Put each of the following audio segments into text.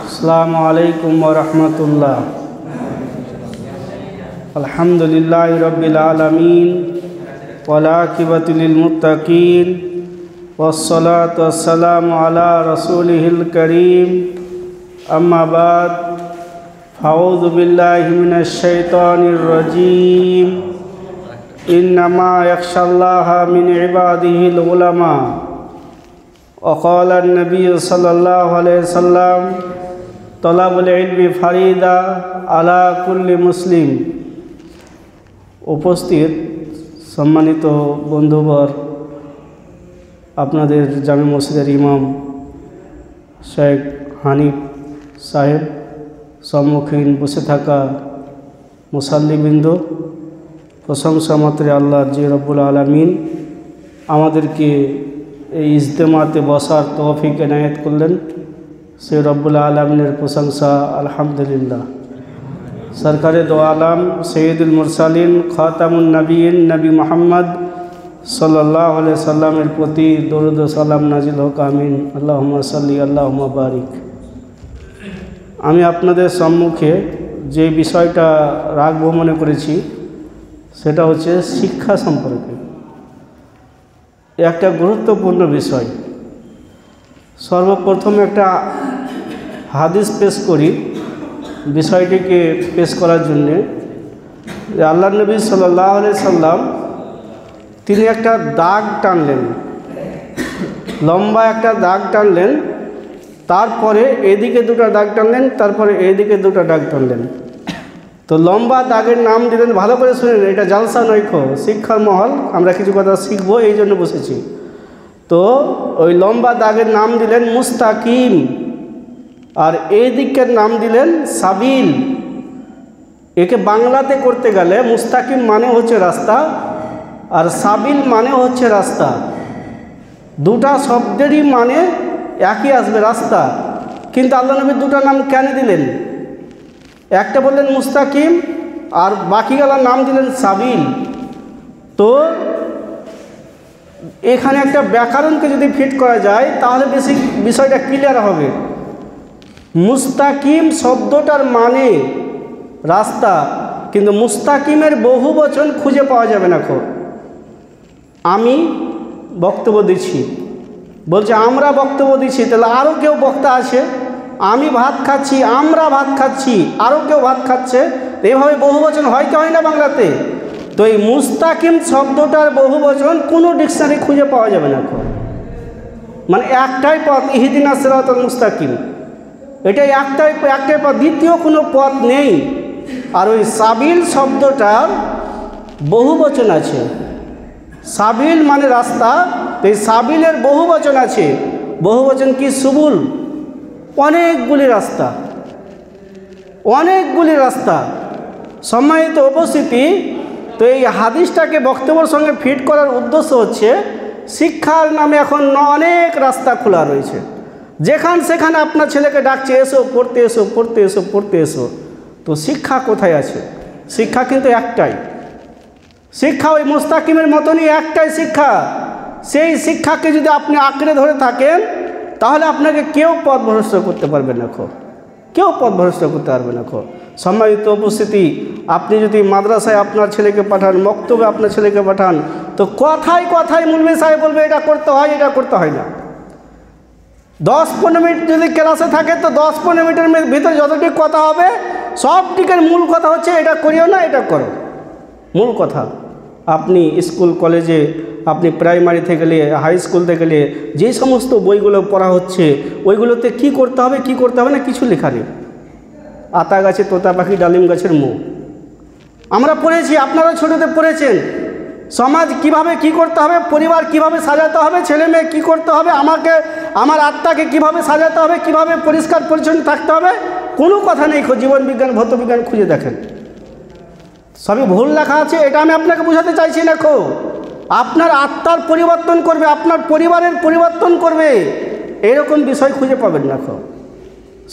আসসালামু আলাইকুম ওয়া রাহমাতুল্লাহ। আলহামদুলিল্লাহি রাব্বিল আলামিন ওয়াল আকিবাতু লিল মুত্তাকিন ওয়াসসালাতু ওয়াসসালামু আলা রাসূলিহিল কারীম। আম্মা বাদ, আউযু বিল্লাহি মিনাশ শাইতানির রাজীম। ইন্নামা ইয়াখশাল্লাহা মিন ইবাদিহিল উলামা। ওয়া ক্বালা an-নাবিয়্যু সাল্লাল্লাহু আলাইহি ওয়াসাল্লাম তলাবুল ইলমি ফারিদা আলা কুল্লি মুসলিম। উপস্থিত সম্মানিত বন্ধুবর, আপনাদের জামে মসজিদের ইমাম শেখ হানিফ সাহেব, সম্মুখীন বসে থাকা মুসাল্লিবৃন্দ, প্রশংসা মাত্র আল্লাহর যে রব্বুল আলামিন আমাদেরকে এই ইজতেমাতে বসার তৌফিক এনায়েত করলেন, সে রব্বুল আলামিনের প্রশংসা আলহামদুলিল্লাহ। সরকারে দো আলম সৈয়দুল মুরসালিন খাতামুন নবীন নবী মোহাম্মদ সাল্লাল্লাহু আলাইহি সাল্লামের প্রতি দরুদ ও সালাম নাজিল হোক, আমিন। আল্লাহুম্মা সাল্লি আল্লাহুম্মা বারিক। আমি আপনাদের সম্মুখে যে বিষয়টা রাখবো মনে করেছি সেটা হচ্ছে শিক্ষা সম্পর্কে। একটা গুরুত্বপূর্ণ বিষয়। সর্বপ্রথম একটা হাদিস পেশ করি বিষয়টিকে পেশ করার জন্যে। আল্লাহ নবী সাল্লাল্লাহু আলাইহি সাল্লাম তিনি একটা দাগ টানলেন, লম্বা একটা দাগ টানলেন, তারপরে এদিকে দুটো দাগ টানলেন, তারপরে এদিকে দুটো দাগ টানলেন। তো লম্বা দাগের নাম দিলেন, ভালো করে শুনেন, এটা জালসা নৈক্য, শিক্ষার মহল, আমরা কিছু কথা শিখবো এই জন্য বসেছি। তো ওই লম্বা দাগের নাম দিলেন মুস্তাকিম, আর এই দিকের নাম দিলেন সাবিল। একে বাংলাতে করতে গেলে মুস্তাকিম মানে হচ্ছে রাস্তা, আর সাবিল মানে হচ্ছে রাস্তা। দুটা শব্দেরই মানে একই আসবে, রাস্তা। কিন্তু আল্লাহ নবী দুটো নাম কেন দিলেন? একটা বললেন মুস্তাকিম আর বাকিগুলোর নাম দিলেন সাবিল। তো এখানে একটা ব্যাকরণকে যদি ফিট করা যায় তাহলে বেশি বিষয়টা ক্লিয়ার হবে। মুস্তাকিম শব্দটার মানে রাস্তা, কিন্তু মুস্তাকিমের বহু বচন খুঁজে পাওয়া যাবে না। আমি বক্তব্য দিচ্ছি, বলছে আমরা বক্তব্য দিচ্ছি, তাহলে আরও কেউ বক্তা আছে। আমি ভাত খাচ্ছি, আমরা ভাত খাচ্ছি, আরও কেউ ভাত খাচ্ছে। এভাবে বহু বচন হয় কি হয় না বাংলাতে? তো এই মুস্তাকিম শব্দটার বহু বচন কোনো ডিকশনারি খুঁজে পাওয়া যাবে না। মানে একটাই পথ, ইহদিনাস সিরাতাল মুস্তাকিম, এটাই একটাই পথ, দ্বিতীয় কোনো পথ নেই। আর ওই সাবিল শব্দটার বহু বচন আছে। সাবিল মানে রাস্তা, তো এই সাবিলের বহু বচন আছে। বহু বচন কি? সুবুল, অনেকগুলি রাস্তা, অনেকগুলি রাস্তা। সম্মানিত উপস্থিতি, তো এই হাদিসটাকে বক্তব্যের সঙ্গে ফিট করার উদ্দেশ্য হচ্ছে শিক্ষার নামে এখন অনেক রাস্তা খোলা রয়েছে। সেখানে আপনার ছেলেকে ডাকছে, এসো পড়তে, এসো পড়তে, এসো পড়তে এসো। তো শিক্ষা কোথায় আছে? শিক্ষা কিন্তু একটাই। শিক্ষা ওই মুস্তাকিমের মতনই একটাই শিক্ষা। সেই শিক্ষাকে যদি আপনি আঁকড়ে ধরে থাকেন তাহলে আপনাকে কেউ পথভ্রষ্ট করতে পারবে না, কেউ পথভ্রষ্ট করতে পারবে না। সম্মানিত উপস্থিতি, আপনি যদি মাদ্রাসায় আপনার ছেলেকে পাঠান, মক্তবে আপনার ছেলেকে পাঠান, তো কথায় কথায় মুলবি সাহেব বলবে এটা করতে হয়, এটা করতে হয় না। 10-15 মিনিট যদি ক্লাসে থাকে তো 10-15 মিনিটের ভিতরে যতটুকু কথা হবে সবটিকের মূল কথা হচ্ছে এটা করিও না, এটা করো, মূল কথা। আপনি স্কুল কলেজে, আপনি প্রাইমারি থেকে গেলে, হাই স্কুল থেকে গেলে যে সমস্ত বইগুলো পড়া হচ্ছে ওইগুলোতে কি করতে হবে কি করতে হবে না কিছু লেখা নেই। আতা গাছে তোতা পাখি, ডালিম গাছের মুখ আমরা পড়েছি, আপনারা ছোটোতে পড়েছেন। সমাজ কিভাবে কি করতে হবে, পরিবার কিভাবে সাজাতে হবে, ছেলে মেয়ে কী করতে হবে, আমার আত্মাকে কিভাবে সাজাতে হবে, কিভাবে পরিষ্কার পরিচ্ছন্ন থাকতে হবে, কোনো কথা নেই। জীবন বিজ্ঞান, ভৌত বিজ্ঞান খুঁজে দেখেন, সবই ভুল লেখা আছে। এটা আমি আপনাকে বোঝাতে চাইছি না। আপনার আত্মার পরিবর্তন করবে, আপনার পরিবারের পরিবর্তন করবে, এরকম বিষয় খুঁজে পাবেন না।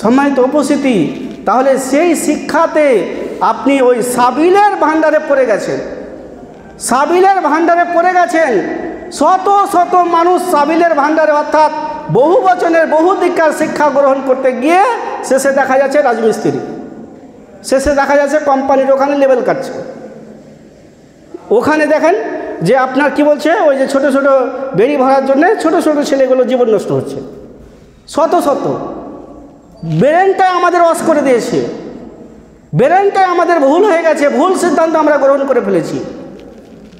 সম্মানিত উপস্থিতি, তাহলে সেই শিক্ষাতে আপনি ওই সাবিলের ভাণ্ডারে পড়ে গেছেন, সাবিলের ভাণ্ডারে পড়ে গেছেন। শত শত মানুষ সাবিলের ভাণ্ডারে অর্থাৎ বহু বচনের বহু দিককার শিক্ষা গ্রহণ করতে গিয়ে শেষে দেখা যাচ্ছে রাজমিস্ত্রি, শেষে দেখা যাচ্ছে কোম্পানির ওখানে লেবেল কাটছে। ওখানে দেখেন যে আপনার কি বলছে, ওই যে ছোট ছোট বেড়ি ভরার জন্য ছোট ছোট ছেলেগুলো জীবন নষ্ট হচ্ছে। শত শত ব্রেনটাই আমাদের ওয়াশ করে দিয়েছে, ব্রেনটাই আমাদের ভুল হয়ে গেছে, ভুল সিদ্ধান্ত আমরা গ্রহণ করে ফেলেছি।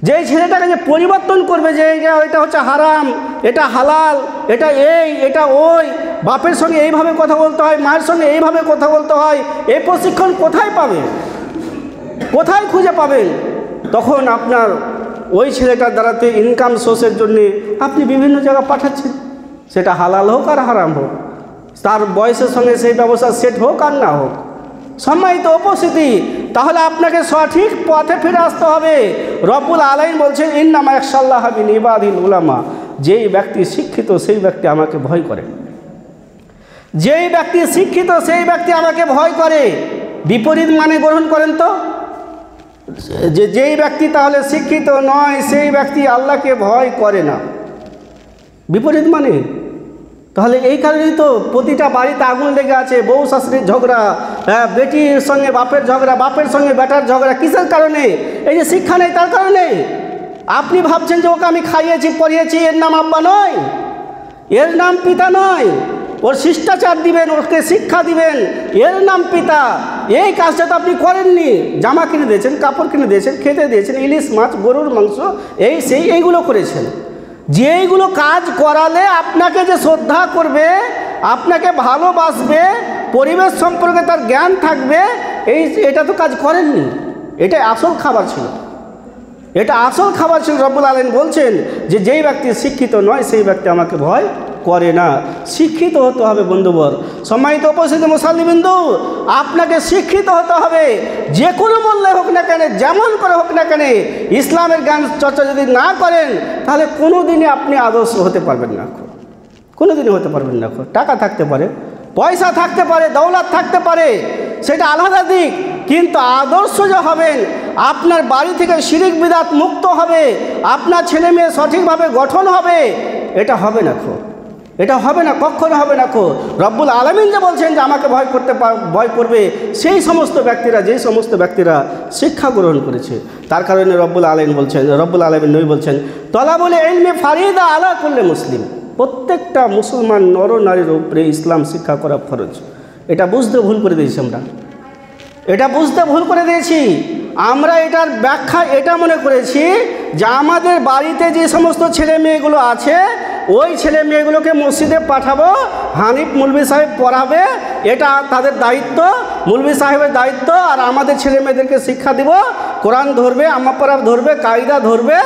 যেই ছেলেটাকে যে পরিবর্তন করবে যে এটা হচ্ছে হারাম, এটা হালাল, এটা এই, এটা ওই, বাপের সঙ্গে এইভাবে কথা বলতে হয়, মায়ের সঙ্গে এইভাবে কথা বলতে হয়, এই প্রশিক্ষণ কোথায় পাবে, কোথায় খুঁজে পাবেন? তখন আপনার ওই ছেলেটার দ্বারাতে ইনকাম সোর্সের জন্যে আপনি বিভিন্ন জায়গা পাঠাচ্ছেন, সেটা হালাল হোক আর হারাম হোক, তার বয়সের সঙ্গে সেই ব্যবস্থা সেট হোক আর না হোক। সম্মানিত উপস্থিতি, তাহলে আপনাকে সঠিক পথে ফিরে আসতে হবে। রব্বুল আলামিন বলছেন ইন্নামা ইয়াখশাল্লাহ মিন ইবাদিল উলামা, যেই ব্যক্তি শিক্ষিত সেই ব্যক্তি আমাকে ভয় করে, যেই ব্যক্তি শিক্ষিত সেই ব্যক্তি আমাকে ভয় করে। বিপরীত মানে গ্রহণ করেন তো, যেই ব্যক্তি তাহলে শিক্ষিত নয় সেই ব্যক্তি আল্লাহকে ভয় করে না, বিপরীত মানে। তাহলে এই কারণেই তো প্রতিটা বাড়িতে আগুন লেগে আছে, বউ শাশুড়ির ঝগড়া, বেটির সঙ্গে বাপের ঝগড়া, বাপের সঙ্গে বেটার ঝগড়া। কিসের কারণে? এই যে শিক্ষা নেই তার কারণে। আপনি ভাবছেন যে ওকে আমি খাইয়েছি পড়িয়েছি, এর নাম আব্বা নয়, এর নাম পিতা নয়। ওর শিষ্টাচার দিবেন, ওকে শিক্ষা দিবেন, এর নাম পিতা। এই কাজটা তো আপনি করেননি। জামা কিনে দিয়েছেন, কাপড় কিনে দিয়েছেন, খেতে দিয়েছেন, ইলিশ মাছ, গরুর মাংস, এই সেই এইগুলো করেছেন। যেইগুলো কাজ করালে আপনাকে যে শ্রদ্ধা করবে, আপনাকে ভালোবাসবে, পরিবেশ সম্পর্কে তার জ্ঞান থাকবে, এটা তো কাজ করেননি। এটাই আসল খাবার ছিল, এটা আসল খাবার ছিল। রব্বুল আলামিন বলছেন যে যেই ব্যক্তি শিক্ষিত নয় সেই ব্যক্তি আমাকে ভয় করে না। শিক্ষিত হতে হবে বন্ধুবর, সম্মানিত উপস্থিতি মুসল্লিবৃন্দ, আপনাকে শিক্ষিত হতে হবে। যে কোনো মূল্যে হোক না কেন, যেমন করে হোক না কেন, ইসলামের জ্ঞান চর্চা যদি না করেন তাহলে কোনো দিনই আপনি আদর্শ হতে পারবেন না, কোনো দিনই হতে পারবেন না। টাকা থাকতে পারে, পয়সা থাকতে পারে, দৌলত থাকতে পারে, সেটা আলাদা দিক, কিন্তু আদর্শ যে হবেন, আপনার বাড়ি থেকে শিরিক বিদআত মুক্ত হবে, আপনার ছেলে মেয়ে সঠিকভাবে গঠন হবে, এটা হবে না, এটা হবে না, কখনো হবে না। রব্বুল আলামিন যে বলছেন যে আমাকে ভয় করবে সেই সমস্ত ব্যক্তিরা, যেই সমস্ত ব্যক্তিরা শিক্ষা গ্রহণ করেছে, তার কারণে রব্বুল আলামিন বলছেন, রব্বুল আলামিন নবী বলছেন তলাবুল ইলমি ফারিদা আলা কুল্লি মুসলিম, প্রত্যেকটা মুসলমান নর নারীর উপরে ইসলাম শিক্ষা করা ফরজ। এটা বুঝতে ভুল করে দিয়েছি আমরা, এটা বুঝতে ভুল করে দিয়েছি আমরা। এটার ব্যাখ্যা এটা মনে করেছি যে আমাদের বাড়িতে যে সমস্ত ছেলে মেয়েগুলো আছে, ওই ছেলে মেয়েগুলোকে মসজিদে পাঠাবো, হানিফ মৌলভী সাহেব পড়াবে, এটা তাদের দায়িত্ব, মৌলভী সাহেবের দায়িত্ব। আর আমাদের ছেলে মেয়েদেরকে শিক্ষা দিব, কোরআন ধরবে, আম্মা পড়া ধরবে, কায়দা ধরবে,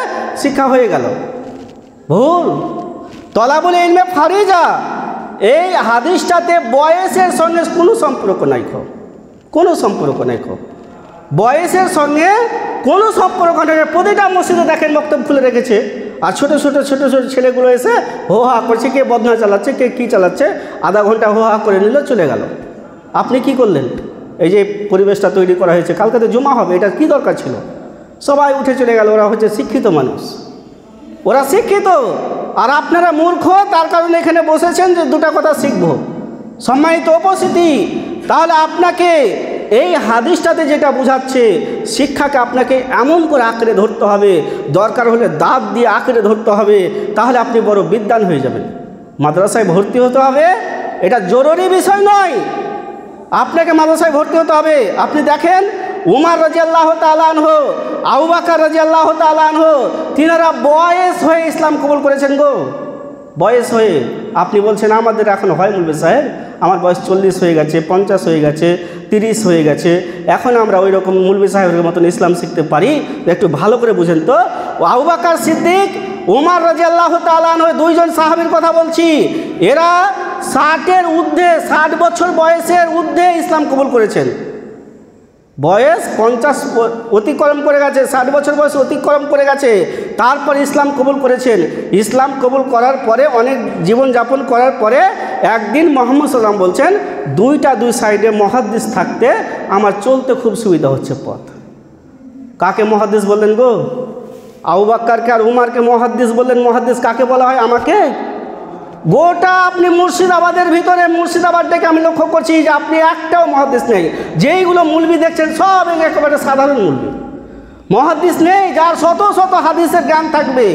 শিক্ষা হয়ে গেল। ভুল। তলাবুল ইলমে ফারিজা, এই হাদিসটাতে বয়সের সঙ্গে কোনো সম্পর্ক নাই, কোনো সম্পর্ক নাই, বয়সের সঙ্গে কোনো সম্পর্ক নেই। প্রতিটা মসজিদে দেখেন বক্তব্য খুলে রেখেছে, আর ছোটো ছোটো ছোটো ছোটো ছেলেগুলো এসে হো হা করছে, কে বদনা চালাচ্ছে, কে কী চালাচ্ছে, আধা ঘন্টা হো হা করে নিল, চলে গেল। আপনি কি করলেন? এই যে পরিবেশটা তৈরি করা হয়েছে, কালকে তো জমা হবে, এটা কি দরকার ছিল? সবাই উঠে চলে গেল। ওরা হচ্ছে শিক্ষিত মানুষ, ওরা শিক্ষিত, আর আপনারা মূর্খ, তার কারণে এখানে বসেছেন যে দুটা কথা শিখব। সম্মানিত উপস্থিতি, তাহলে আপনাকে এই হাদিসটাতে যেটা বোঝাচ্ছে, শিক্ষাকে আপনাকে এমন করে আঁকড়ে ধরতে হবে, দরকার হলে দাঁত দিয়ে আঁকড়ে ধরতে হবে, তাহলে আপনি বড় বিদ্বান হয়ে যাবেন। মাদ্রাসায় ভর্তি হতে হবে, এটা জরুরি বিষয় নয়, আপনাকে মাদ্রাসায় ভর্তি হতে হবে। আপনি দেখেন উমর রাদিয়াল্লাহু তাআলা আনহু, আবু বকর রাদিয়াল্লাহু তাআলা আনহু, তিনারা বয়স হয়ে ইসলাম কবুল করেছেন গো, বয়স হয়ে। আপনি বলছেন আমাদের এখন হয় মৌলভী সাহেব, আমার বয়স 40 হয়ে গেছে, 50 হয়ে গেছে, 30 হয়ে গেছে, এখন আমরা ওই রকম মৌলভী সাহেবের মতন ইসলাম শিখতে পারি? একটু ভালো করে বুঝেন তো। আবু বকর সিদ্দিক, উমর রাদিয়াল্লাহু তাআলা আনহু, দুইজন সাহাবীর কথা বলছি, এরা 60-এর ঊর্ধ্বে, 60 বছর বয়সের ঊর্ধ্বে ইসলাম কবুল করেছেন। বয়স 50 অতিক্রম করে গেছে, 60 বছর বয়স অতিক্রম করে গেছে, তারপর ইসলাম কবুল করেছেন। ইসলাম কবুল করার পরে, অনেক জীবনযাপন করার পরে একদিন মুহাম্মদ সাল্লাল্লাহু আলাইহি ওয়াসাল্লাম বলছেন, দুই সাইডে মুহাদ্দিস থাকতে আমার চলতে খুব সুবিধা হচ্ছে পথ। কাকে মুহাদ্দিস বললেন গো? আবু বকরকে আর উমরকে মুহাদ্দিস বললেন। মুহাদ্দিস কাকে বলা হয়? আমাকে। গোটা আপনি মুর্শিদাবাদের ভিতরে, মুর্শিদাবাদটাকে আমি লক্ষ্য করছি যে আপনি একটাও মুহাদ্দিস নেই। যেইগুলো মুলবি দেখছেন সব একেবারে সাধারণ মুলবি, মুহাদ্দিস নেই। যার শত শত হাদিসের জ্ঞান থাকবে,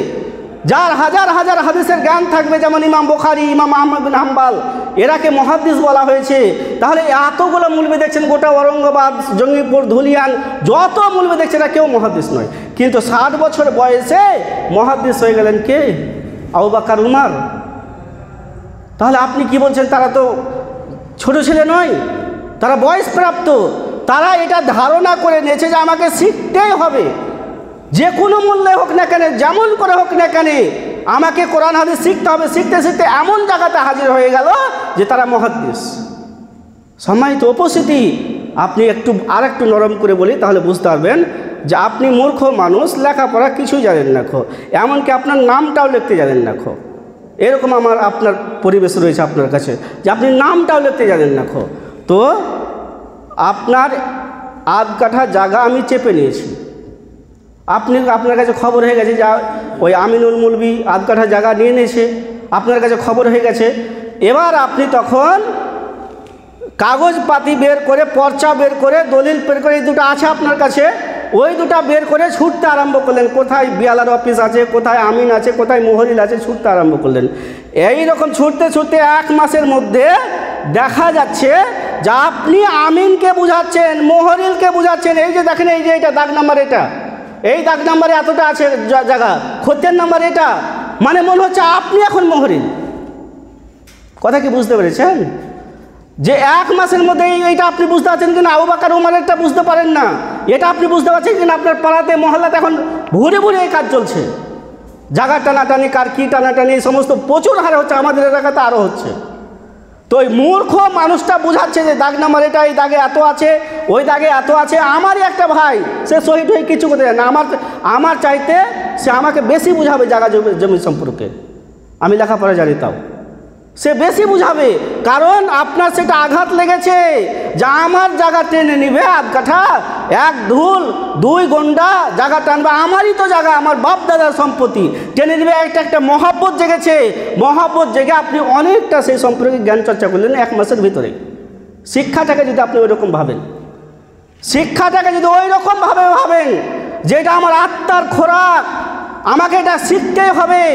যার হাজার হাজার হাদিসের জ্ঞান থাকবে, যেমন ইমাম বুখারী, ইমাম আহমদ বিন হাম্বল, এরাকে মুহাদ্দিস বলা হয়েছে। তাহলে এতগুলো মুলবি দেখছেন, গোটা ঔরঙ্গাবাদ, জঙ্গিপুর, ধুলিয়ান, যত মুলবি দেখছেন এরা কেউ মুহাদ্দিস নয়। কিন্তু 60 বছর বয়সে মুহাদ্দিস হয়ে গেলেন কে? আবু বকর, উমর। তাহলে আপনি কি বলছেন? তারা তো ছোট ছেলে নয়, তারা বয়সপ্রাপ্ত। তারা এটা ধারণা করে নিয়েছে যে আমাকে শিখতেই হবে, যে কোনো মূল্যে হোক না কেন, যেমন করে হোক না কেন, আমাকে কোরআন হাদিস শিখতে হবে। শিখতে শিখতে এমন জায়গাতে হাজির হয়ে গেল যে তারা মুহাদ্দিস। সম্মানিত উপস্থিতি, আপনি আরেকটু নরম করে বলি, তাহলে বুঝতে পারবেন যে আপনি মূর্খ মানুষ, লেখাপড়া কিছুই জানেন না খো, এমনকি আপনার নামটাও লিখতে জানেন না খো। এরকম আপনার পরিবেশ রয়েছে আপনার কাছে যে আপনি নামটাও লিখতে জানেন না খো। তো আপনার আধ কাঠা জায়গা আমি চেপে নিয়েছি। আপনার কাছে খবর হয়ে গেছে যে ওই আমিনুল মুলবি আধ কাঠা জায়গা নিয়ে নিয়েছে, আপনার কাছে খবর হয়ে গেছে। এবার আপনি তখন কাগজপাতি বের করে, পর্চা বের করে, দলিল বের করে, এই দুটো আছে আপনার কাছে, ওই দুটা বের করে ছুটতে আরম্ভ করলেন। কোথায় বিয়ালার অফিস আছে, কোথায় আমিন আছে, কোথায় মোহরিল আছে, ছুটতে আরম্ভ করলেন। এই রকম ছুটতে ছুটতে 1 মাসের মধ্যে দেখা যাচ্ছে যে আপনি আমিনকে বুঝাচ্ছেন, মোহরিলকে বুঝাচ্ছেন, এই যে দেখেন, এই যে এটা দাগ নাম্বার, এটা এই দাগ নাম্বারে এতটা আছে জায়গা, খতিয়ান নাম্বার এটা, মানে মনে হচ্ছে আপনি এখন মোহরিল। কথা কি বুঝতে পেরেছেন? যে 1 মাসের মধ্যে এইটা আপনি বুঝতে পারছেন কিনা, আবু বকর উমরেরটা বুঝতে পারেন না, এটা আপনি বুঝতে পারছেন কিনা? আপনার পাড়াতে, মহল্লাতে এখন ভুরে ভুরে এই কাজ চলছে। জায়গা টানাটানি, কার কি টানাটানি, এই সমস্ত প্রচুর হারে হচ্ছে, আমাদের এলাকাতে আরও হচ্ছে। তো ওই মূর্খ মানুষটা বুঝাচ্ছে যে দাগ নাম্বার এটা, এই দাগে এত আছে, ওই দাগে এত আছে। আমারই একটা ভাই, সে শহীদ হয়ে কিছু করতে যায় না, আমার চাইতে সে আমাকে বেশি বুঝাবে জায়গা জমি সম্পর্কে। আমি লেখাপড়া জানি, তাও সে বেশি বুঝাবে, কারণ আপনার সেটা আঘাত লেগেছে যে আমার জায়গা টেনে নিবে আধ কাঠা, 1 ধুল 2 গন্ডা জায়গা টানবে, আমারই তো জায়গা, আমার বাপ দাদার সম্পত্তি, টেনে নিবে। একটা মহব্বত জেগেছে, মহব্বত জেগে আপনি অনেকটা সেই সম্পর্কে জ্ঞান চর্চা করলেন 1 মাসের ভিতরে। শিক্ষাটাকে যদি আপনি ওই রকম ভাবেন, শিক্ষাটাকে যদি ওই রকমভাবে ভাবেন যেটা আমার আত্মার খোরাক, আমাকে এটা শিখতেই হবে,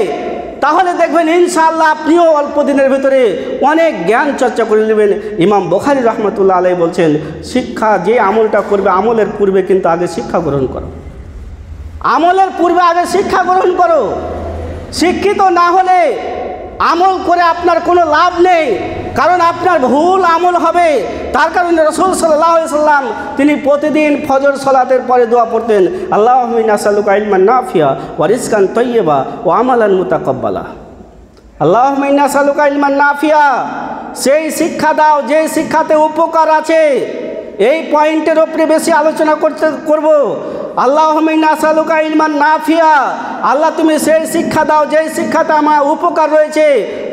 তাহলে দেখবেন ইনশাআল্লাহ আপনিও অল্প দিনের ভিতরে অনেক জ্ঞান চর্চা করে নেবেন। ইমাম বুখারী রহমতুল্লাহ আলাইহি বলছেন, শিক্ষা যে আমলটা করবে, আমলের পূর্বে কিন্তু আগে শিক্ষা গ্রহণ করো। আমলের পূর্বে আগে শিক্ষা গ্রহণ করো। শিক্ষিত না হলে আমল করে আপনার কোনো লাভ নেই, কারণ আপনার ভুল আমল হবে। তার কারণে রাসূল সাল্লাল্লাহু আলাইহি ওয়াসাল্লাম তিনি প্রতিদিন ফজর সালাতের পরে দোয়া পড়তেন, আল্লাহুম্মা ইন্নী আসআলুকা ইলমান নাফিয়া ওয়া রিজকান তাইয়্যিবা ওয়া আমালান মুতাকাব্বালা। আল্লাহুম্মা ইন্নী আসআলুকা ইলমান নাফিয়া, সেই শিক্ষা দাও যে শিক্ষাতে উপকার আছে। এই পয়েন্টের উপরে বেশি আলোচনা করব। আল্লাহুম্মা ইন্নী আসআলুকা ইলমান নাফিয়া, আল্লাহ তুমি সেই শিক্ষা দাও যেই শিক্ষাতে আমার উপকার রয়েছে।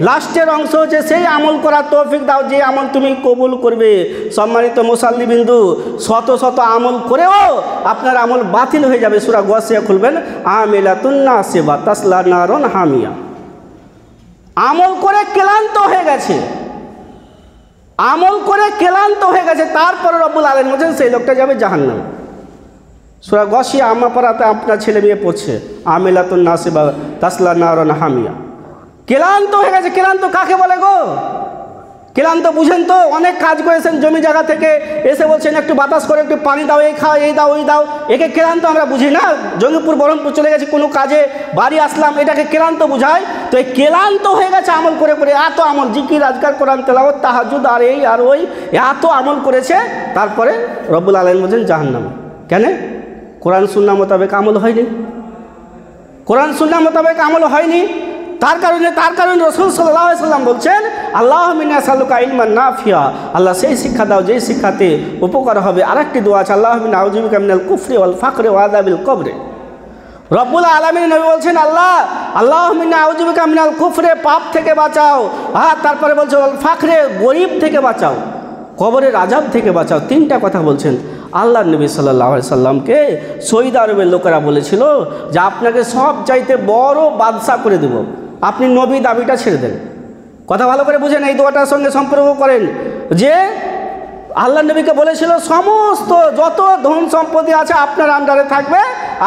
লাস্টের অংশ হচ্ছে সেই আমল করার তৌফিক দাও যে আমল তুমি কবুল করবে। সম্মানিত মুসাল্লিবিন্দু, শত শত আমল করেও আপনার আমল বাতিল হয়ে যাবে। সূরা গাসিয়া খুলবেন, আমিলাতুন নাসিবা তাসলা নারুন হামিয়া। আমল করে ক্লান্ত হয়ে গেছে, আমল করে ক্লান্ত হয়ে গেছে, তারপরে রব্বুল আলামিন বলেন সেই লোকটা যাবে জাহান্নামে। সূরা গাসিয়া আমার পাড়াতে আপনার ছেলে মেয়ে পড়ছে, আমিলাতুন নাসিবা তাসলা নারুন হামিয়া। ক্লান্ত হয়ে গেছে। ক্লান্ত কাকে বলে গো? ক্লান্ত বুঝেন তো? অনেক কাজ করেছেন জমি জায়গা থেকে, এসে বলছেন একটু বাতাস করে, একটু পানি দাও, এই খাও, এই দাও, ওই দাও, একে ক্লান্ত আমরা বুঝি না? জঙ্গিপুর বহরমপুর চলে গেছি কোনো কাজে, বাড়ি আসলাম, এটাকে ক্লান্ত বুঝায়। তো এই ক্লান্ত হয়ে গেছে আমল করে করে, এত আমল, জিকির, আজকার, কোরআন তেলাওয়াত, তাহাজ্জুদ, আর এই আর ওই, এত আমল করেছে, তারপরে রব্বুল আলামিন বলেন জাহান্নামে। কেন? কোরআন সুন্নাহ মোতাবেক আমল হয়নি, কোরআন সুন্নাহ মোতাবেক আমল হয়নি। তার কারণে রাসূল সাল্লাল্লাহু আলাইহি ওয়াসাল্লাম বলছেন, আল্লাহুম্মা ইন্নী আসআলুকা ইলমান নাফিয়া, আল্লাহ সেই শিক্ষা দাও যেই শিক্ষাতে উপকার হবে। আরেকটি দোয়া আছে, আল্লাহুম্মা ইন্নী আউযু বিকা মিনাল কুফরি ওয়াল ফাকরি ওয়া আযাবিল কবর। রব্বুল আলামিন নবী বলছেন, আল্লাহুম্মা ইন্নী আউযু বিকা মিনাল কুফরি, পাপ থেকে বাঁচাও, আর তারপরে বলছে ওয়াল ফাকরি, গরীব থেকে বাঁচাও, কবরের আযাব থেকে বাঁচাও। 3টা কথা বলছেন। আল্লাহ নবী সাল্লাল্লাহু আলাইহি সাল্লামকে সৌদি আরবের লোকেরা বলেছিল যে আপনাকে সব চাইতে বড় বাদশা করে দেব, আপনি নবী দাবিটা ছেড়ে দেন। কথা ভালো করে বুঝেন, এই দোয়াটার সঙ্গে সম্পর্ক করেন যে আল্লাহ নবীকে বলেছিল সমস্ত যত ধন সম্পত্তি আছে আপনার আন্ডারে থাকবে,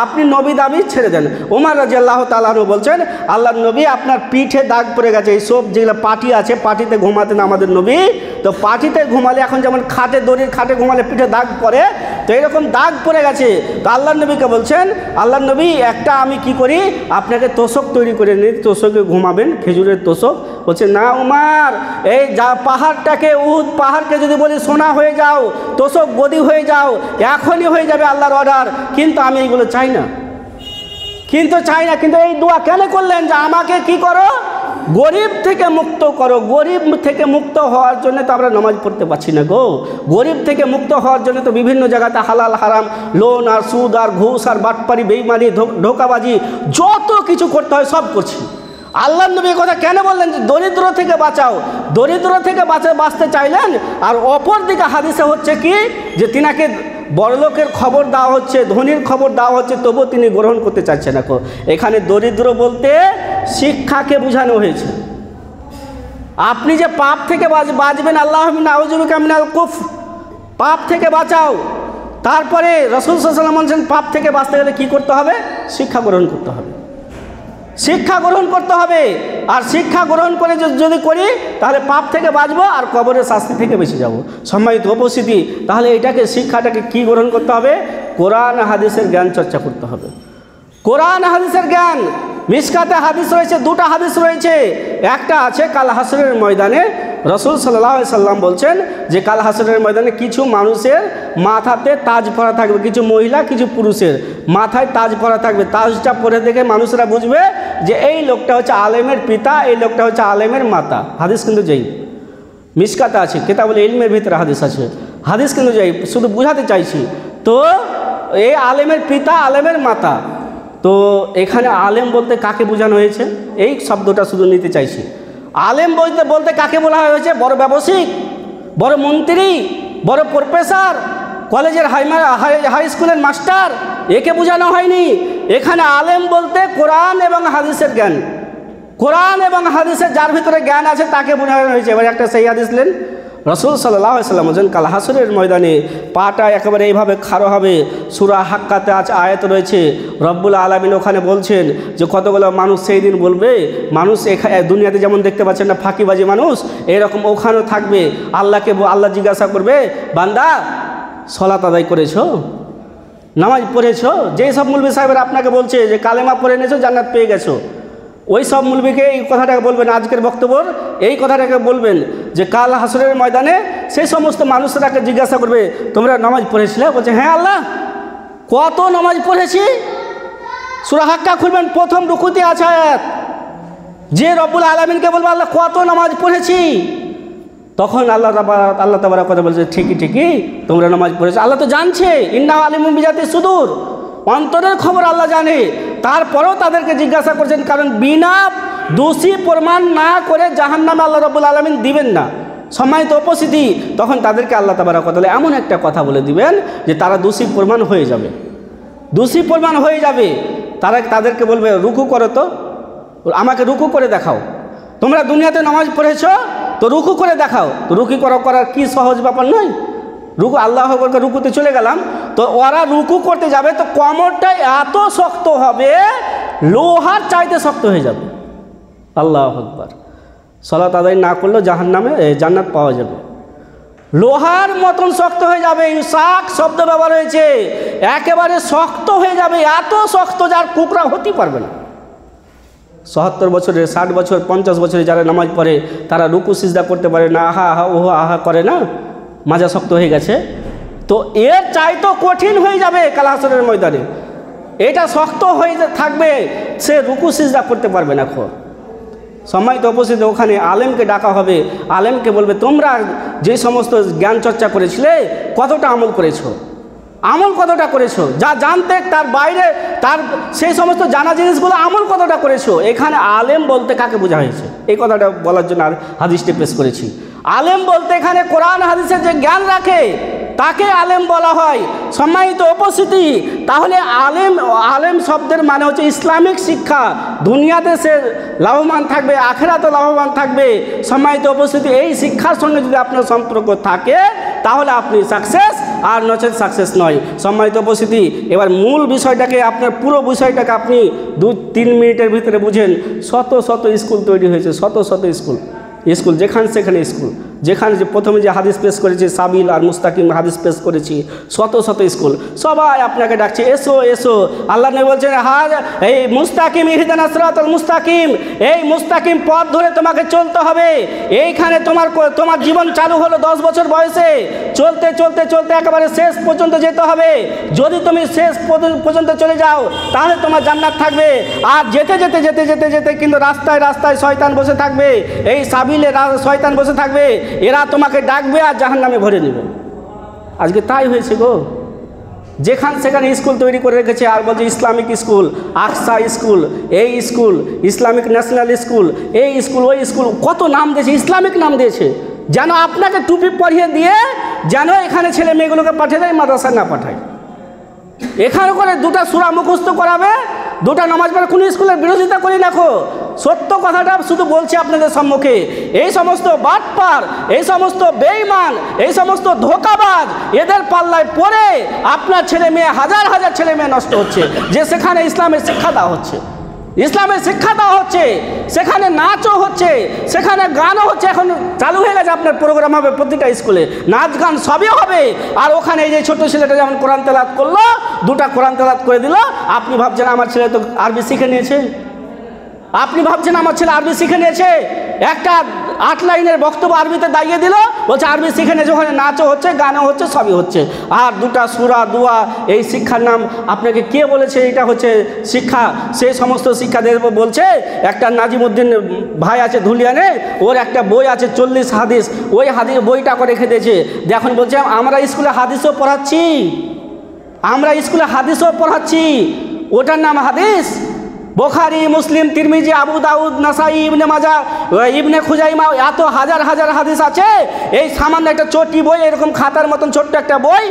আপনি নবী দাবি ছেড়ে দেন। ওমর রাদিয়াল্লাহু তাআলা আনহু বলছেন আল্লাহ নবী আপনার পিঠে দাগ পড়ে গেছে, এই সব যেগুলো পাটি আছে পাটিতে ঘুমাতেন আমাদের নবী, তো পাটিতে ঘুমালে এখন যেমন খাটে দড়ির খাটে ঘুমালে পিঠে দাগ পড়ে, তো এরকম দাগ পড়ে গেছে। তো আল্লাহ নবীকে বলছেন আল্লাহ নবী একটা আমি কি করি আপনাকে তোষক তৈরি করে নিই, তোষকে ঘুমাবেন, খেজুরের তোষক। বলছে না উমর, এই যা পাহাড়টাকে উহুদ পাহাড়কে যদি বলি সোনা হয়ে যাও, তোষক গদি হয়ে যাও, এখনই হয়ে যাবে আল্লাহর অর্ডার, কিন্তু আমি এইগুলো চাই না, কিন্তু এই দোয়া কেন করলেন যে আমাকে কি করো, গরিব থেকে মুক্ত করো। গরিব থেকে মুক্ত হওয়ার জন্য তো আমরা নামাজ পড়তে পারছি না গো। গরিব থেকে মুক্ত হওয়ার জন্য তো বিভিন্ন জায়গাতে হালাল হারাম, লোন আর সুদ আর ঘুষ আর বাটপারি বেইমানি ধোকাবাজি যত কিছু করতে হয় সব করছি। আল্লাহ নবী কথা কেন বললেন যে দরিদ্র থেকে বাঁচাও, দরিদ্র থেকে বাঁচতে চাইলেন। আর অপর দিকে হাদিসে হচ্ছে কি যে তিনাকে বড়লোকের খবর দেওয়া হচ্ছে, ধনীর খবর দেওয়া হচ্ছে, তবুও তিনি গ্রহণ করতে চাচ্ছেন না। এখানে দরিদ্র বলতে শিক্ষাকে বোঝানো হয়েছে। আপনি যে পাপ থেকে বাঁচবেন, আল্লাহুম্মা নাউযুবিকা মিনাল কুফর, পাপ থেকে বাঁচাও। তারপরে রাসূল সাল্লাল্লাহু আলাইহি ওয়াসাল্লাম বলেছেন পাপ থেকে বাঁচতে গেলে কী করতে হবে, শিক্ষা গ্রহণ করতে হবে, শিক্ষা গ্রহণ করতে হবে। আর শিক্ষা গ্রহণ করে যদি করি তাহলে পাপ থেকে বাঁচবো আর কবরের শাস্তি থেকে বেঁচে যাব। সম্মানিত উপস্থিতি, তাহলে এটাকে শিক্ষাটাকে কি গ্রহণ করতে হবে, কোরআন হাদিসের জ্ঞান চর্চা করতে হবে। কোরআন হাদিসের জ্ঞান, মিশকাতে হাদিস রয়েছে, দুটো হাদিস রয়েছে। একটা আছে কাল হাসরের ময়দানে রাসূল সাল্লাল্লাহু আলাইহি সাল্লাম বলছেন যে কাল হাসরের ময়দানে কিছু মানুষের মাথাতে তাজ পরা থাকবে, কিছু মহিলা কিছু পুরুষের মাথায় তাজ পরা থাকবে। তাজটা পরে দেখে মানুষরা বুঝবে যে এই লোকটা হচ্ছে আলেমের পিতা, এই লোকটা হচ্ছে আলেমের মাতা। হাদিস কিন্তু যেই মিশকাতে আছে, কিতাবুল ইলমের ভিতরে হাদিস আছে, হাদিস কিন্তু যাই শুধু বুঝাতে চাইছি। তো এই আলেমের পিতা আলেমের মাতা, তো এখানে আলেম বলতে কাকে বোঝানো হয়েছে এই শব্দটা শুধু নিতে চাইছি। আলেম বলতে কাকে বলা হয়েছে, বড় ব্যবসায়িক, বড় মন্ত্রী, বড় প্রফেসর, কলেজের হাই স্কুলের মাস্টার, একে বোঝানো হয়নি। এখানে আলেম বলতে কোরআন এবং হাদিসের জ্ঞান, কোরআন এবং হাদিসের যার ভিতরে জ্ঞান আছে তাকে বোঝানো হয়েছে। এবার একটা সেই হাদিস নেন, রাসূল সাল্লাল্লাহু আলাইহি ওয়াসাল্লাম বলেন কাল হাসরের ময়দানে পাটা একেবারে এইভাবে খাড়ো হবে। সূরা হাক্কাতে আছে আয়াত রয়েছে, রব্বুল আলামিন ওখানে বলছেন যে কতগুলো মানুষ সেই দিন বলবে, মানুষ দুনিয়াতে যেমন দেখতে পাচ্ছেন না ফাঁকিবাজি মানুষ, এরকম ওখানেও থাকবে। আল্লাহ জিজ্ঞাসা করবে বান্দা সালাত আদায় করেছো, নামাজ পড়েছো? যেই সব মুলবি সাহেবেরা আপনাকে বলছে যে কালেমা পড়ে এনেছো জান্নাত পেয়ে গেছো, ওই সব মুলবিকে এই কথাটাকে বলবেন, আজকের বক্তব্যর এই কথাটাকে বলবেন যে কাল হাসরের ময়দানে সেই সমস্ত মানুষরাকে জিজ্ঞাসা করবে তোমরা নামাজ পড়েছিলে? বলছে হ্যাঁ আল্লাহ, কত নামাজ পড়েছি। সূরা হাক্কা খুলবেন, প্রথম রুকুতে আছে আয়াত, যে রব্বুল আলামিনকে বলবে আল্লাহ কত নামাজ পড়েছি, তখন আল্লাহ তাবারক কথা বলছে ঠিকই তোমরা নামাজ পড়েছো। আল্লাহ তো জানছে, ইন্নাহু আলিমুম বিজাতি সুদূর, অন্তরের খবর আল্লাহ জানে। তারপরেও তাদেরকে জিজ্ঞাসা করছেন, কারণ বিনা দোষী প্রমাণ না করে জাহান্নামে আল্লাহ রাব্বুল আলামিন দিবেন না। সম্মানিত উপস্থিতি, তখন তাদেরকে আল্লাহ তাবারক ওয়া তাআলা এমন একটা কথা বলে দিবেন যে তারা দোষী প্রমাণ হয়ে যাবে, দোষী প্রমাণ হয়ে যাবে। তাদেরকে বলবে রুকু করো, তো আমাকে রুকু করে দেখাও। তোমরা দুনিয়াতে নামাজ পড়েছো তো রুকু করে দেখাও। তো রুকু করার কি সহজ ব্যাপার নয়। রুকু আল্লাহু আকবার, রুকুতে চলে গেলাম, তো ওরা রুকু করতে যাবে তো কোমরটা এত শক্ত হবে লোহার চাইতে শক্ত হয়ে যাবে। আল্লাহু আকবার, সালাত আদায় না করলেও জান্নাত পাওয়া যাবে, লোহার মতন শক্ত হয়ে যাবে। ইসাক শব্দ ব্যবহার হয়েছে, একেবারে শক্ত হয়ে যাবে, এত শক্ত যার টুকরা হতে পারবে না। ৭০ বছরের, ৬০ বছর, ৫০ বছরে যারা নামাজ পড়ে তারা রুকু সিজদা করতে পারে না, আহা আহা ওহো আহা করে না, মাজা শক্ত হয়ে গেছে। তো এর চাইতো কঠিন হয়ে যাবে কাল হাসরের ময়দানে, এটা শক্ত হয়ে থাকবে, সে রুকু সিজদা করতে পারবে না। সম্মানিত উপস্থিতি, ওখানে আলেমকে ডাকা হবে, আলেমকে বলবে তোমরা যে সমস্ত জ্ঞান চর্চা করেছিলে কতটা আমল করেছো, আমল কতটা করেছো, যা জানতে তার বাইরে তার সেই সমস্ত জানা জিনিসগুলো আমল কতটা করেছো। এখানে আলেম বলতে কাকে বোঝা হয়েছে এই কথাটা বলার জন্য আর হাদিসটি পেশ করেছি। আলেম বলতে এখানে কোরআন হাদিসের যে জ্ঞান রাখে তাকে আলেম বলা হয়। সম্মানিত উপস্থিতি, তাহলে আলেম শব্দের মানে হচ্ছে ইসলামিক শিক্ষা। দুনিয়াতে সে লাভবান থাকবে, আখিরাতে লাভবান থাকবে। সম্মানিত উপস্থিতি, এই শিক্ষার সঙ্গে যদি আপনার সম্পর্ক থাকে তাহলে আপনি সাকসেস, আর নচেত সাকসেস নয়। সম্মানিত উপস্থিতি, এবার মূল বিষয়টাকে, আপনার পুরো বিষয়টাকে আপনি 2-3 মিনিটের ভিতরে বুঝেন। শত শত স্কুল তৈরি হয়েছে, শত শত স্কুল, যেখানে সেখানে স্কুল, যেখানে যে প্রথমে যে হাদিস পেশ করেছি সাবিল আর মুস্তাকিম হাদিস পেশ করেছি, শত শত স্কুল, সবাই আপনাকে ডাকছে এসো এসো। আল্লাহ নবী বলছেন, এই মুস্তাকিম ইহদিনাস সিরাতাল মুস্তাকিম, এই মুস্তাকিম পথ ধরে তোমাকে চলতে হবে। এইখানে তোমার জীবন চালু হলো 10 বছর বয়সে, চলতে চলতে চলতে একেবারে শেষ পর্যন্ত যেতে হবে। যদি তুমি শেষ পর্যন্ত চলে যাও তাহলে তোমার জান্নাত থাকবে। আর যেতে যেতে যেতে যেতে যেতে কিন্তু রাস্তায় রাস্তায় শয়তান বসে থাকবে, এই সাবিলে শয়তান বসে থাকবে, এরা তোমাকে ডাকবে আর জাহান্নামে ভরে নেবে। আজকে তাই হয়েছে গো, যেখানে সেখানে স্কুল তৈরি করে রেখেছে। আর বলছে ইসলামিক স্কুল, আকসা স্কুল, এই স্কুল, ইসলামিক ন্যাশনাল স্কুল, এই স্কুল, ওই স্কুল, কত নাম দিয়েছে, ইসলামিক নাম দিয়েছে, যেন আপনাকে টুপি পরিয়ে দিয়ে যেন এখানে ছেলে মেয়েগুলোকে পাঠিয়ে দেয়, মাদ্রাসায় না পাঠায়। এখানে করে 2টা সূরা মুখস্থ করাবে, 2টা নামাজ পড়ে। কোনো স্কুলের বিরোধিতা করি দেখো, সত্য কথাটা শুধু বলছি আপনাদের সম্মুখে। এই সমস্ত বাটপার, এই সমস্ত বেঈমান, এই সমস্ত ধোঁকাবাজ, এদের পাল্লায় পড়ে আপনার ছেলে মেয়ে, হাজার হাজার ছেলে মেয়ে নষ্ট হচ্ছে। যে সেখানে ইসলামের শিক্ষা দেওয়া হচ্ছে, ইসলামের শিক্ষা দেওয়া হচ্ছে, সেখানে নাচও হচ্ছে, সেখানে গানও হচ্ছে। এখন চালু হয়ে গেছে, আপনার প্রোগ্রাম হবে প্রতিটা স্কুলে, নাচ গান সবই হবে। আর ওখানে এই যে ছোট ছেলেটা যেমন কোরআন তেলাওয়াত করলো, 2টা কোরআন তেলাওয়াত করে দিল, আপনি ভাবছেন আমার ছেলে তো আরবি শিখে নিয়েছে, আপনি ভাবছেন আমার ছেলে আরবি শিখে নিয়েছে। একটা 8 লাইনের বক্তব্য আরবিতে দাঁড়িয়ে দিল, বলছে আরবি শিখে নিয়েছে। ওখানে নাচও হচ্ছে, গানও হচ্ছে, সবই হচ্ছে। আর 2টা সূরা দোয়া, এই শিক্ষার নাম আপনাকে কে বলেছে এটা হচ্ছে শিক্ষা? সেই সমস্ত শিক্ষাদের বলছে। একটা নাজিমুদ্দিন ভাই আছে ধুলিয়ানে, ওর একটা বই আছে 40 হাদিস, ওই হাদিস বইটা করে রেখে দিয়েছে। এখন বলছে আমরা স্কুলে হাদিসও পড়াচ্ছি, আমরা স্কুলে হাদিসও পড়াচ্ছি। ওটার নাম হাদিস? বুখারী, মুসলিম, তিরমিজি, আবু দাউদ, নাসাই, ইবনে মাজাহ, ইবনে খুজাইমা, এত হাজার হাজার হাদিস আছে। এই সামান্য একটা চটি বই, এরকম খাতার মতন ছোট্ট একটা বই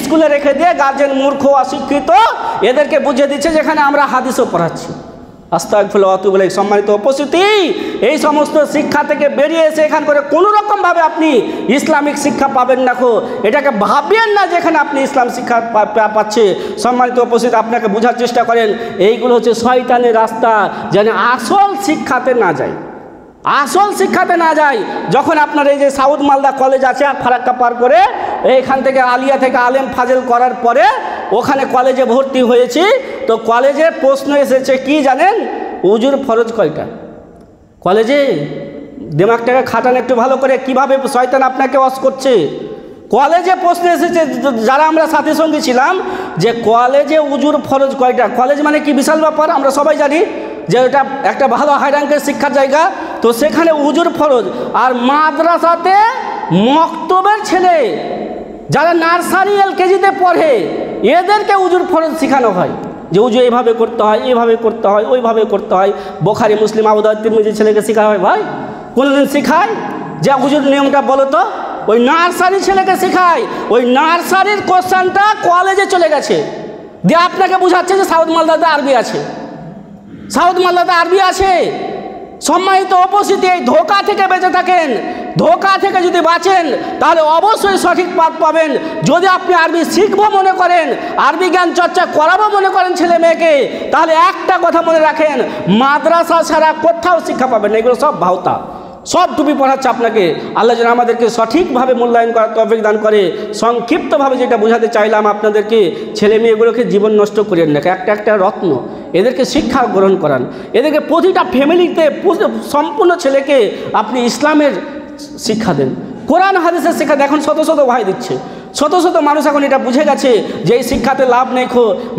স্কুলে রেখে দিয়ে গার্জেন মূর্খ অশিক্ষিত এদেরকে বুঝিয়ে দিচ্ছে যেখানে আমরা হাদিসও পড়াচ্ছি। আস্তাগফিরুল্লাহ ওয়া আতুবু ইলাইহি। সম্মানিত উপস্থিতি, এই সমস্ত শিক্ষা থেকে বেরিয়ে এসে এখান করে কোনো রকমভাবে আপনি ইসলামিক শিক্ষা পাবেন না। এটাকে ভাববেন না যেখানে আপনি ইসলাম শিক্ষা পাচ্ছে। সম্মানিত উপস্থিতি, আপনাকে বোঝার চেষ্টা করেন, এইগুলো হচ্ছে শয়তানের রাস্তা, যেন আসল শিক্ষাতে না যায়, আসল শিক্ষাতে না যায়। যখন আপনার এই যে সাউথ মালদা কলেজ আছে ফারাক্কা পার করে, এইখান থেকে আলিয়া থেকে আলেম ফাজেল করার পরে ওখানে কলেজে ভর্তি হয়েছি, তো কলেজে প্রশ্ন এসেছে কি জানেন? উজুর ফরজ কয়টা? কলেজে দিমাগটাকে খাটান একটু ভালো করে, কিভাবে শয়তান আপনাকে ওয়াশ করছে। কলেজে প্রশ্ন এসেছে, যারা আমরা সাথী সঙ্গী ছিলাম, যে কলেজে উজুর ফরজ কয়টা? কলেজ মানে কি বিশাল ব্যাপার, আমরা সবাই জানি যে এটা একটা ভালো হাই র্যাঙ্কের শিক্ষার জায়গা। তো সেখানে উজুর ফরজ। আর মাদ্রাসাতে মক্তবের ছেলে যারা নার্সারি LKG-তে পড়ে, এদেরকে উজুর ফরজ শেখানো হয়, যে উজু এইভাবে করতে হয়, এইভাবে করতে হয়, ওইভাবে করতে হয়। বুখারী, মুসলিম, আবু দাউদ, তিরমিজি ছেলেকে শেখা হয়? ভাই কোনোদিন শেখায় যে উজুর নিয়মটা বলো তো? ওই নার্সারি ছেলেকে শেখায়। ওই নার্সারির কোশ্চেনটা কলেজে চলে গেছে, দিয়ে আপনাকে বোঝাচ্ছে যে সাউথ মালদাতে আরবি আছে, সাউথ মালদাতে আরবি আছে। সম্মানিত উপস্থিতি, এই ধোঁকা থেকে বেঁচে থাকেন। ধোঁকা থেকে যদি বাঁচেন তাহলে অবশ্যই সঠিক পথ পাবেন। যদি আপনি আরবি শিখবো মনে করেন, আরবি জ্ঞান চর্চা করাবো মনে করেন ছেলে মেয়েকে, তাহলে একটা কথা মনে রাখেন, মাদ্রাসা ছাড়া কোথাও শিক্ষা পাবেন না। এগুলো সব ভাওতা, সব টুপি পড়াচ্ছে আপনাকে। আল্লাহ যেন আমাদেরকে সঠিকভাবে মূল্যায়ন করার তৌফিক দান করে। সংক্ষিপ্তভাবে যেটা বোঝাতে চাইলাম আপনাদেরকে, ছেলে মেয়েগুলোকে জীবন নষ্ট করেন না, একটা একটা রত্ন, এদেরকে শিক্ষা গ্রহণ করান। এদেরকে প্রতিটা ফ্যামিলিতে সম্পূর্ণ ছেলেকে আপনি ইসলামের শিক্ষা দেন, কোরআন হাদিসের শিক্ষা দেন। এখন শত শত ভাই দিচ্ছে, শত শত মানুষ এখন এটা বুঝে গেছে যে এই শিক্ষাতে লাভ নেই।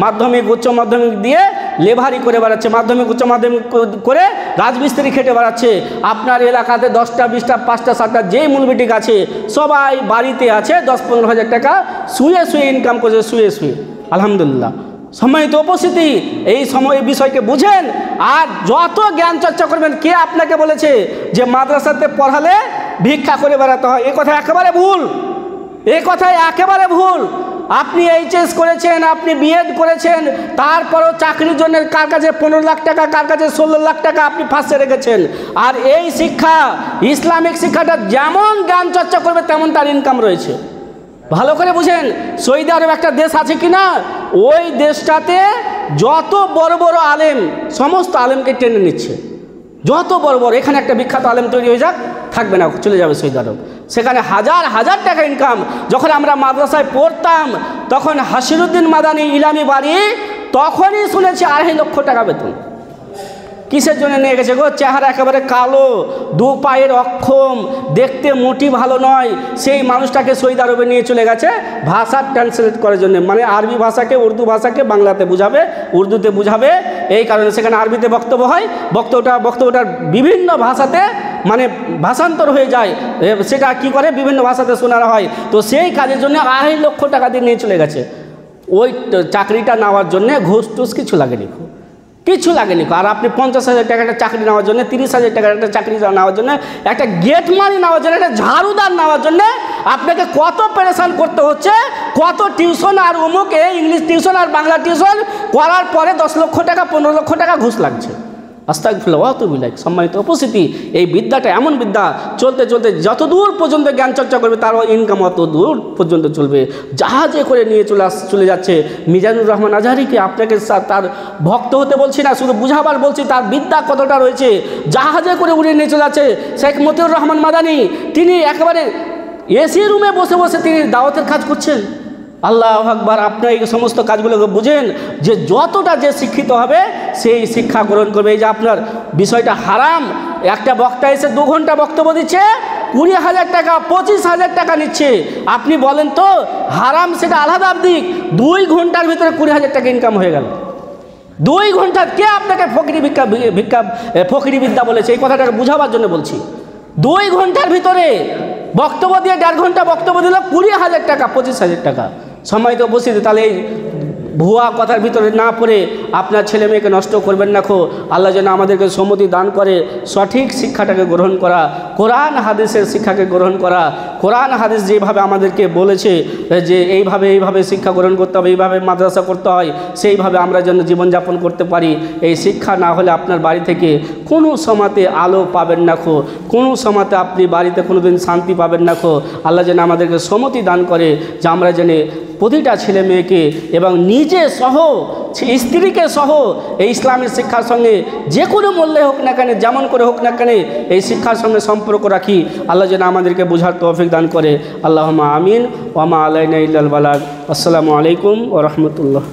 মাধ্যমিক উচ্চ মাধ্যমিক দিয়ে লেভারি করে বেড়াচ্ছে, মাধ্যমিক উচ্চ মাধ্যমিক করে রাজমিস্ত্রি খেটে বেড়াচ্ছে। আপনার এলাকাতে 10টা 20টা 5টা 7টা যেই মূলবিটিক আছে, সবাই বাড়িতে আছে 10-15 হাজার টাকা শুয়ে শুয়ে ইনকাম করছে, শুয়ে শুয়ে। আলহামদুলিল্লাহ। সম্মানিত উপস্থিতি, এই বিষয়কে বুঝেন। আর যত জ্ঞান চর্চা করবেন, কে আপনাকে বলেছে যে মাদ্রাসাতে পড়ালে ভিক্ষা করে বেড়াতে হয়? এই কথা একেবারে ভুল, এই কথাই একেবারে ভুল। আপনি এইচএস করেছেন, আপনি বিএড করেছেন, তারপরও চাকরির জন্য কার কাছে 15 লাখ টাকা, কার কাছে 16 লাখ টাকা আপনি ফাঁসে রেখেছেন। আর এই শিক্ষা, ইসলামিক শিক্ষাটা যেমন জ্ঞান চর্চা করবে তেমন তার ইনকাম রয়েছে। ভালো করে বুঝেন, সৌদি আরব একটা দেশ আছে কি না, ওই দেশটাতে যত বড় বড় আলেম, সমস্ত আলেমকে টেনে নিচ্ছে। যত বড় বড়, এখানে একটা বিখ্যাত আলেম তৈরি হয়ে যাক, থাকবে না, চলে যাবে সৌদি আরব, সেখানে হাজার হাজার টাকা ইনকাম। যখন আমরা মাদ্রাসায় পড়তাম তখন হাসিরুদ্দিন মাদানী ইলামি বাড়ি, তখনই শুনেছি 2.5 লক্ষ টাকা বেতন। কিসের জন্য নিয়ে গেছে গো? চেহারা একেবারে কালো, 2 পায়ের অক্ষম, দেখতে মোটি ভালো নয়, সেই মানুষটাকে সৌদি আরবে নিয়ে চলে গেছে ভাষা ট্রান্সলেট করার জন্য, মানে আরবি ভাষাকে উর্দু ভাষাকে বাংলাতে বুঝাবে, উর্দুতে বুঝাবে। এই কারণে সেখানে আরবিতে বক্তব্য হয়, বক্তব্যটার বিভিন্ন ভাষাতে মানে ভাষান্তর হয়ে যায়, সেটা কি করে বিভিন্ন ভাষাতে শোনানো হয়। তো সেই কাজের জন্য 2.5 লক্ষ টাকা দিয়ে নিয়ে চলে গেছে। ওই চাকরিটা নেওয়ার জন্যে ঘুষ টুস কিছু লাগেনি, কিছু লাগেনি। আর আপনি 50,000 টাকা একটা চাকরি নেওয়ার জন্য, 30,000 টাকার একটা চাকরি নেওয়ার জন্য, একটা গেট মানি নেওয়ার জন্য, একটা ঝাড়ুদার নেওয়ার জন্য আপনাকে কত পেরেশান করতে হচ্ছে, কত টিউশন আর অমুকে ইংলিশ টিউশন আর বাংলা টিউশন করার পরে 10 লক্ষ টাকা 15 লক্ষ টাকা ঘুষ লাগছে। আস্তাগফিরুল্লাহ ওয়া আতুবু ইলাইহি। সম্মানিত উপস্থিতি, এই বিদ্যাটা এমন বিদ্যা, চলতে চলতে যত দূর পর্যন্ত জ্ঞান চর্চা করবে তার ইনকাম অত দূর পর্যন্ত চলবে। জাহাজে করে নিয়ে চলে যাচ্ছে। মিজানুর রহমান আজহারিকে আপনাকে তার ভক্ত হতে বলছি না, শুধু বুঝাবার বলছি তার বিদ্যা কতটা রয়েছে। জাহাজে করে উড়িয়ে নিয়ে চলে যাচ্ছে। শেখ মতিউর রহমান মাদানী, তিনি একেবারে এসি রুমে বসে বসে তিনি দাওয়াতের কাজ করছেন। আল্লাহু আকবার। আপনার এই সমস্ত কাজগুলোকে বুঝেন যে যতটা যে শিক্ষিত হবে সেই শিক্ষা গ্রহণ করবে। এই যে আপনার বিষয়টা হারাম, একটা বক্তা এসে 2 ঘন্টা বক্তব্য দিচ্ছে, 20,000 টাকা 25,000 টাকা নিচ্ছে। আপনি বলেন তো, হারাম সেটা আলাদা দিক, 2 ঘন্টার ভিতরে 20,000 টাকা ইনকাম হয়ে গেল। 2 ঘন্টা কে আপনাকে ফকিরি বিদ্যা বলেছে? এই কথাটাকে বুঝাবার জন্য বলছি। 2 ঘন্টার ভিতরে বক্তব্য দিয়ে 1.5 ঘন্টা বক্তব্য দিল, 20,000 টাকা 25,000 টাকা। সময় তো বসে, তাহলে এই ভুয়া কথার ভিতরে না পড়ে আপনার ছেলে মেয়েকে নষ্ট করবেন না। আল্লাহ যেন আমাদেরকে সম্মতি দান করে সঠিক শিক্ষাটাকে গ্রহণ করা, কোরআন হাদিসের শিক্ষাকে গ্রহণ করা। কোরআন হাদিস যেভাবে আমাদেরকে বলেছে যে এইভাবে শিক্ষা গ্রহণ করতে হবে, এইভাবে মাদ্রাসা করতে হয়, সেইভাবে আমরা যেন জীবনযাপন করতে পারি। এই শিক্ষা না হলে আপনার বাড়ি থেকে কোনো সময়তে আলো পাবেন না, কোনো সময়তে আপনি বাড়িতে কোনো দিন শান্তি পাবেন না। আল্লাহ যেন আমাদেরকে সম্মতি দান করে যে আমরা যেন প্রতিটা ছেলে মেয়েকে এবং নিজে সহ স্ত্রীকে সহ এই ইসলামের শিক্ষার সঙ্গে যে কোনো মূল্যে হোক না কেন, যেমন করে হোক না কেন, এই শিক্ষার সঙ্গে সম্পর্ক রাখি। আল্লাহ যেন আমাদেরকে বোঝার তৌফিক দান করে। আল্লাহুম্মা আমিন ওয়া মা আলাইনা ইল্লাল বালাগ। আসসালামু আলাইকুম ওয়া রাহমাতুল্লাহ।